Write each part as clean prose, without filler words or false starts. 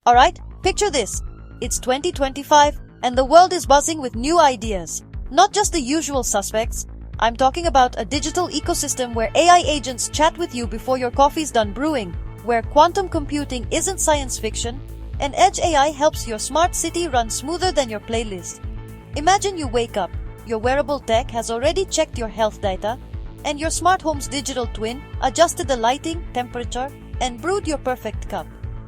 Alright, picture this. It's 2025 and the world is buzzing with new ideas. Not just the usual suspects. I'm talking about a digital ecosystem where AI agents chat with you before your coffee's done brewing, where quantum computing isn't science fiction, and Edge AI helps your smart city run smoother than your playlist. Imagine you wake up, your wearable tech has already checked your health data, and your smart home's digital twin adjusted the lighting, temperature, and brewed your perfect cup.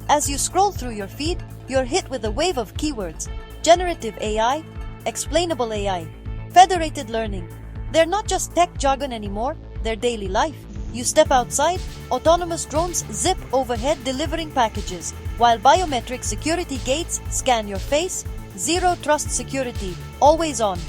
As you scroll through your feed, you're hit with a wave of keywords: generative AI, explainable AI, federated learning. They're not just tech jargon anymore, they're daily life. You step outside, autonomous drones zip overhead delivering packages, while biometric security gates scan your face. Zero trust security, always on.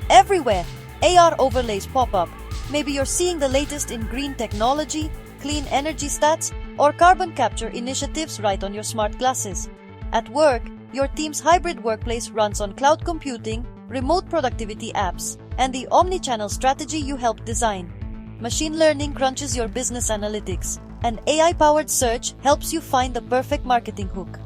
Everywhere, AR overlays pop up. Maybe you're seeing the latest in green technology, clean energy stats, or carbon capture initiatives right on your smart glasses. At work, your team's hybrid workplace runs on cloud computing, remote productivity apps, and the omni-channel strategy you helped design. Machine learning crunches your business analytics, and AI-powered search helps you find the perfect marketing hook.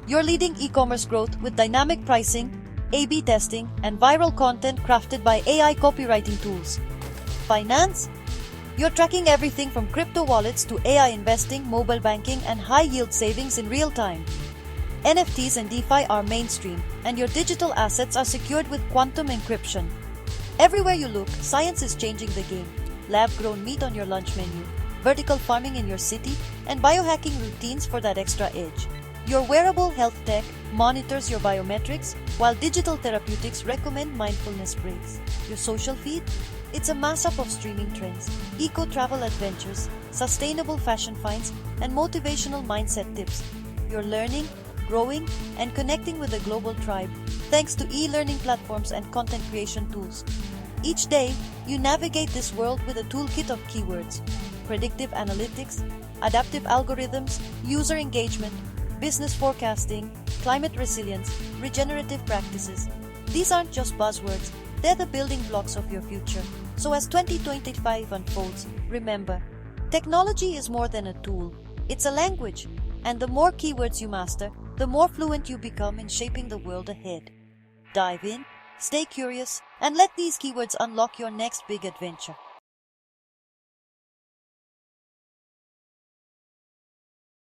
You're leading e-commerce growth with dynamic pricing, A/B testing, and viral content crafted by AI copywriting tools. Finance? You're tracking everything from crypto wallets to AI investing, mobile banking, and high-yield savings in real time. NFTs and DeFi are mainstream, and your digital assets are secured with quantum encryption. Everywhere you look, science is changing the game. Lab-grown meat on your lunch menu, vertical farming in your city, and biohacking routines for that extra edge. Your wearable health tech monitors your biometrics, while digital therapeutics recommend mindfulness breaks. Your social feed? It's a mashup of streaming trends, eco-travel adventures, sustainable fashion finds, and motivational mindset tips. You're learning, growing, and connecting with a global tribe, thanks to e-learning platforms and content creation tools. Each day, you navigate this world with a toolkit of keywords: predictive analytics, adaptive algorithms, user engagement, business forecasting, climate resilience, regenerative practices. These aren't just buzzwords, they're the building blocks of your future. So as 2025 unfolds, remember, technology is more than a tool, it's a language. And the more keywords you master, the more fluent you become in shaping the world ahead. Dive in, stay curious, and let these keywords unlock your next big adventure.